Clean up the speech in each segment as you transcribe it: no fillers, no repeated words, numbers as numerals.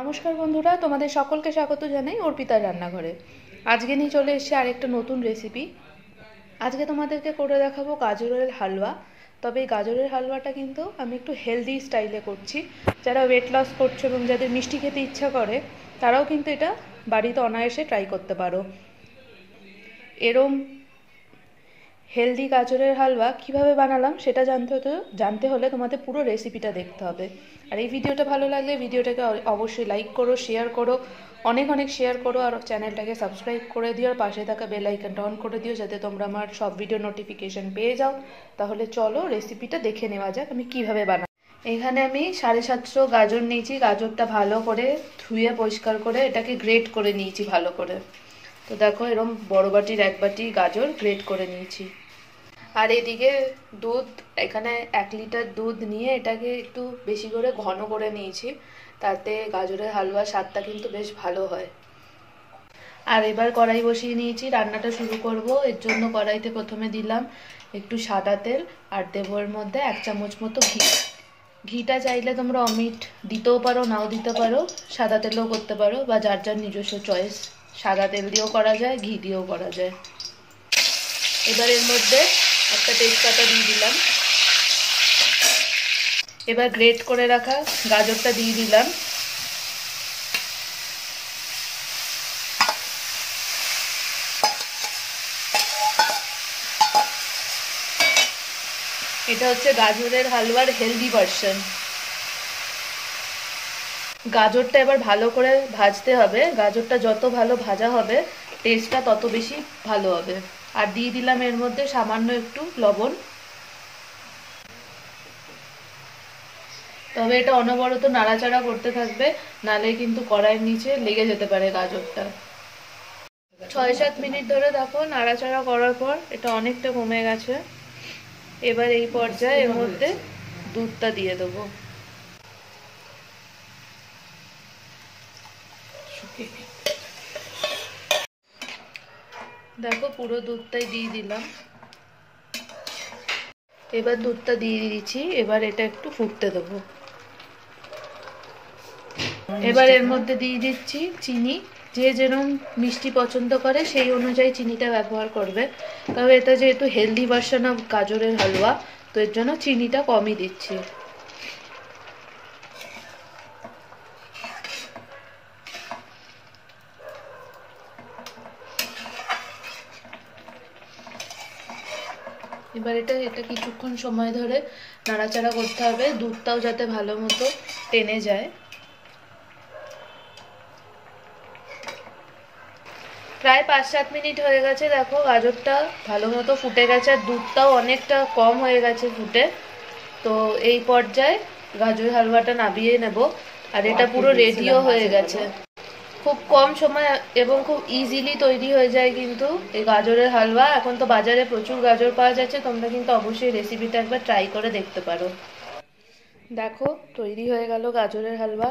নমস্কার বন্ধুরা, তোমাদের সকলকে স্বাগত জানাই অর্পিতার রান্নাঘরে। আজকে নিয়ে চলে এসেছি আরেকটা নতুন রেসিপি। আজকে তোমাদেরকে করে দেখাবো গাজরের হালুয়া। তবে এই গাজরের হালুয়াটা কিন্তু আমি একটু হেলদি স্টাইলে করছি। যারা ওয়েট লস করছো এবং যাদের মিষ্টি খেতে ইচ্ছা করে তারাও কিন্তু এটা বাড়িতে অনায়াসে ট্রাই করতে পারো। এরম হেলদি গাজরের হালুয়া কিভাবে বানালাম সেটা জানতে হলে তোমাদের পুরো রেসিপিটা দেখতে হবে। আর এই ভিডিওটা ভালো লাগলে ভিডিওটাকে অবশ্যই লাইক করো, শেয়ার করো, অনেক অনেক শেয়ার করো, আর চ্যানেলটাকে সাবস্ক্রাইব করে দিও, আর পাশে থাকা বেল আইকনটা অন করে দিও যাতে তোমরা আমার সব ভিডিও নোটিফিকেশন পেয়ে যাও। তাহলে চলো রেসিপিটা দেখে নেওয়া যাক আমি কিভাবে বানাই। এখানে আমি 750 গাজর নিয়েছি। গাজরটা ভালো করে ধুয়ে পরিষ্কার করে এটাকে গ্রেট করে নিয়েছি ভালো করে। তো দেখো এরকম বড় বাটির 1 বাটি গাজর গ্রেট করে নিয়েছি। আর এদিকে দুধ, এখানে 1 লিটার দুধ নিয়ে এটাকে একটু বেশি করে ঘন করে নিয়েছি, তাতে গাজরের হালুয়া স্বাদটা কিন্তু বেশ ভালো হয়। আর এবার কড়াই বসিয়ে নিয়েছি, রান্নাটা শুরু করব। এর জন্য কড়াইতে প্রথমে দিলাম একটু সাদা তেল, আর দেবো এর মধ্যে 1 চামচ মতো ঘি। ঘিটা চাইলে তোমরা অমিট দিতেও পারো, নাও দিতে পারো, সাদা তেলেও করতে পারো, বা যার যার নিজস্ব চয়েস। সাদা তেল দিয়েও করা যায়, ঘি দিয়েও করা যায়। এবার এর মধ্যে একটা তেজপাতা দিয়ে দিলাম। এবার গ্রেট করে রাখা গাজরটা দিয়ে দিলাম। এটা হচ্ছে গাজরের হালুয়ার হেলদি ভার্সন। গাজরটা এবার ভালো করে ভাজতে হবে। গাজরটা যত ভালো ভাজা হবে টেস্টটা তত বেশি ভালো হবে। আর দিয়ে দিলাম এর মধ্যে সামান্য একটু লবণ। তবে এটা অনবরত নাড়াচাড়া করতে থাকবে, নালে কিন্তু কড়াইয়ের নিচে লেগে যেতে পারে গাজরটা। 6-7 মিনিট ধরে দেখো নাড়াচাড়া করার পর এটা অনেকটা কমে গেছে। এবার এই পর্যায়ে এর মধ্যে দুধটা দিয়ে দেবো। দেখো পুরো দুধটাই দিয়ে দিলাম। এবার দুধটা দিয়ে দিয়েছি, এবার এটা একটু ফুটতে দেবো। এবার এর মধ্যে দিয়ে দিচ্ছি চিনি। যে যেরকম মিষ্টি পছন্দ করে সেই অনুযায়ী চিনিটা ব্যবহার করবে। তবে এটা যেহেতু হেলদি ভার্সন অফ গাজরের হালুয়া, তো এর জন্য চিনিটা কমই দিচ্ছি। এবার এটা কিছুক্ষণ সময় ধরে নাড়াচাড়া করতে হবে, দুধটাও যাতে ভালো মতো টেনে যায়। প্রায় 5-7 মিনিট হয়ে গেছে। দেখো গাজরটা ভালো মতো ফুটে গেছে, আর দুধটাও অনেকটা কম হয়ে গেছে ফুটে। তো এই পর্যায়ে গাজরের হালুয়াটা নামিয়ে নেব। আর এটা পুরো রেডিও হয়ে গেছে। খুব কম সময় এবং খুব ইজিলি তৈরি হয়ে যায় কিন্তু এই গাজরের হালুয়া। এখন তো বাজারে প্রচুর গাজর পাওয়া যাচ্ছে, তোমরা কিন্তু অবশ্যই রেসিপিটা একবার ট্রাই করে দেখতে পারো। দেখো তৈরি হয়ে গেল গাজরের হালুয়া।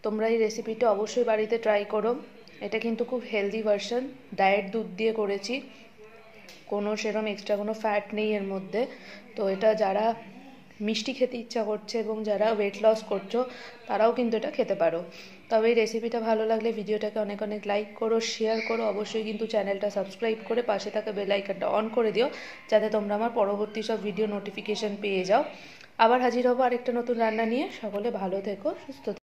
তোমরা এই রেসিপিটা অবশ্যই বাড়িতে ট্রাই করো। এটা কিন্তু খুব হেলদি ভার্সন, ডায়েট দুধ দিয়ে করেছি, কোনো সেরকম এক্সট্রা কোনো ফ্যাট নেই এর মধ্যে। তো এটা যারা মিষ্টি খেতে ইচ্ছা করছে এবং যারা ওয়েট লস করছো তারাও কিন্তু এটা খেতে পারো। তবে এই রেসিপিটা ভালো লাগলে ভিডিওটাকে অনেক অনেক লাইক করো, শেয়ার করো, অবশ্যই কিন্তু চ্যানেলটা সাবস্ক্রাইব করে পাশে থাকা বেল আইকনটা অন করে দিও যাতে তোমরা আমার পরবর্তী সব ভিডিও নোটিফিকেশন পেয়ে যাও। আবার হাজির হবো আরেকটা নতুন রান্না নিয়ে। সকলে ভালো থেকো, সুস্থ থেকো।